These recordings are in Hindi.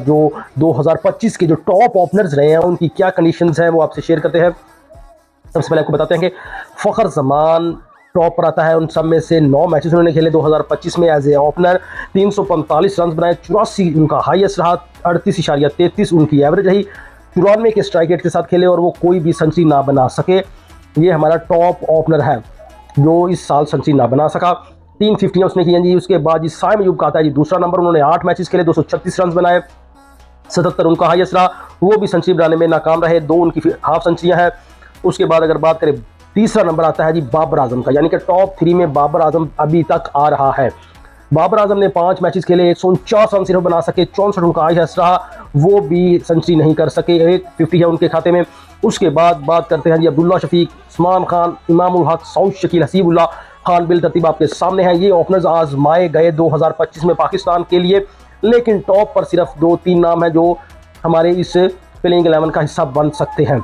जो 2025 के जो टॉप ओपनर्स रहे हैं उनकी क्या कंडीशंस हैं वो आपसे शेयर करते हैं। सबसे पहले आपको बताते हैं कि फ़खर जमान टॉप पर आता है। उन सब में से 9 मैचेस उन्होंने खेले 2025 में एज ए ओपनर। 345 रन बनाए, 84 उनका हाईएस्ट रहा, 38.33 उनकी एवरेज रही। 94 के स्ट्राइक रेट के साथ खेले और वो कोई भी सेंचुरी ना बना सके। ये हमारा टॉप ओपनर है जो इस साल सेंचुरी ना बना सका। 3 50 उसने की जी। उसके बाद जी साइम अयूब का आता है जी दूसरा नंबर। उन्होंने 8 मैचेस खेले, 236 रन बनाए, 77 उनका हाईएस्ट रहा। वो भी सेंचुरी बनाने में नाकाम रहे, 2 उनकी हाफ सेंचुरियाँ हैं। उसके बाद अगर बात करें तीसरा नंबर आता है जी बाबर आजम का, यानी कि टॉप 3 में बाबर आजम अभी तक आ रहा है। बाबर आजम ने 5 मैचेस खेले, 149 रन सिर्फ बना सके, 64 उनका हाईएस्ट रहा, वो भी सेंचुरी नहीं कर सके। 150 है उनके खाते में। उसके बाद बात करते हैं जी अब्दुल्ला शफीक, उस्मान खान, इमामुल हक, सऊद शकील, हसीबुल्लाह खान बिल तरतीब आपके सामने हैं। ये ओपनर्स आजमाए गए 2025 में पाकिस्तान के लिए, लेकिन टॉप पर सिर्फ 2-3 नाम हैं जो हमारे इस प्लेइंग 11 का हिस्सा बन सकते हैं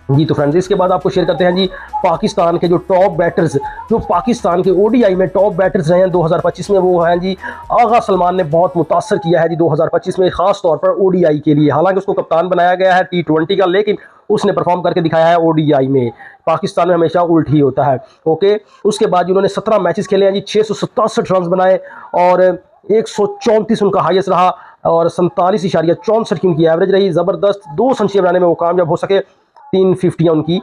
जी। तो फ्रेंड्स, इसके बाद आपको शेयर करते हैं जी पाकिस्तान के जो टॉप बैटर्स, जो पाकिस्तान के ओडीआई में टॉप बैटर्स रहे हैं 2025 में, वो हैं जी आगा सलमान ने बहुत मुतासर किया है जी 2025 में, खास तौर पर ओडीआई के लिए। हालांकि उसको कप्तान बनाया गया है T20 का, लेकिन उसने परफॉर्म करके दिखाया है ओडीआई में। पाकिस्तान में हमेशा उल्ट ही होता है। ओके, उसके बाद उन्होंने 17 मैचेस खेले हैं जी, 667 रन बनाए और 134 उनका हाईएस्ट रहा और 47.64 की उनकी एवरेज रही। ज़बरदस्त 2 सेंचुरी बनाने में वो कामयाब हो सके। 3 50 उनकी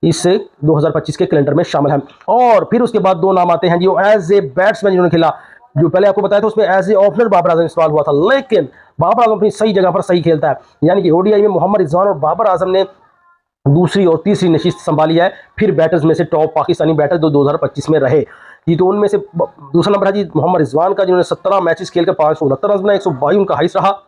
इस 2025 के कैलेंडर में शामिल हैं। और फिर उसके बाद 2 नाम आते हैं जो एज ए बैट्समैन जिन्होंने खेला। जो पहले आपको बताया था उसमें as a opener Babar Azam इस्तेमाल हुआ था, लेकिन बाबर आजम अपनी सही जगह पर सही खेलता है। यानी कि ओडीआई में मोहम्मद रिजवान और बाबर आजम ने दूसरी और तीसरी नशिस्त संभाली है। फिर बैटर्स में से टॉप पाकिस्तानी बैटर 2025 में रहे जी। तो उनमें से दूसरा नंबर है जी मोहम्मद रिजवान का, जिन्होंने 17 मैचेस खेलकर 569 रन बनाए, 122 उनका हाईएस्ट रहा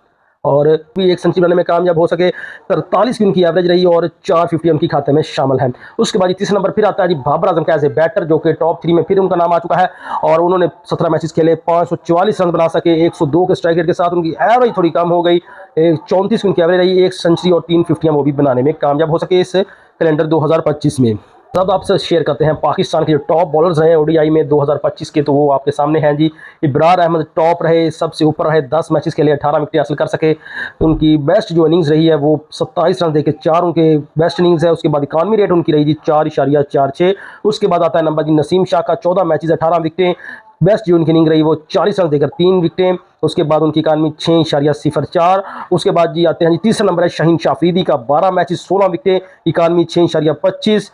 और भी एक सेंचुरी बनाने में कामयाब हो सके। 43 की उनकी एवरेज रही और 450 उनकी खाते में शामिल है। उसके बाद तीसरा नंबर फिर आता है जी बाबर आजम का एज ए बैटर, जो कि टॉप 3 में फिर उनका नाम आ चुका है और उन्होंने 17 मैचेस खेले, 544 रन बना सके, 102 के स्ट्राइक रेट के साथ। उनकी एवरेज थोड़ी कम हो गई, 34 की उनकी एवरेज रही, 1 सेंचुरी और 3 50 वो भी बनाने में कामयाब हो सके इस कैलेंडर 2025 में। अब आपसे शेयर करते हैं पाकिस्तान के जो टॉप बॉलर्स रहे ओडीआई में 2025 के, तो वो आपके सामने हैं जी। इब्रार अहमद टॉप रहे, सबसे ऊपर रहे, 10 मैचेस के लिए 18 विकेट हासिल कर सके। उनकी बेस्ट जो इनिंग्स रही है वो 27 रन देके 4 उनके बेस्ट इनिंग्स है। उसके बाद इकॉनमी रेट उनकी रही जी 4.46। उसके बाद आता है नंबर जी नसीम शाह का, 14 मैचेस 18 विकेटें, बेस्ट जो उनकी इनिंग रही वो 40 रन देकर 3 विकेटें। उसके बाद उनकी इकानमी 6.04। उसके बाद जी आते हैं जी तीसरा नंबर है शाहीन शाह अफरीदी का, 12 मैचेस 16 विकेटें, इकानमी 6.25।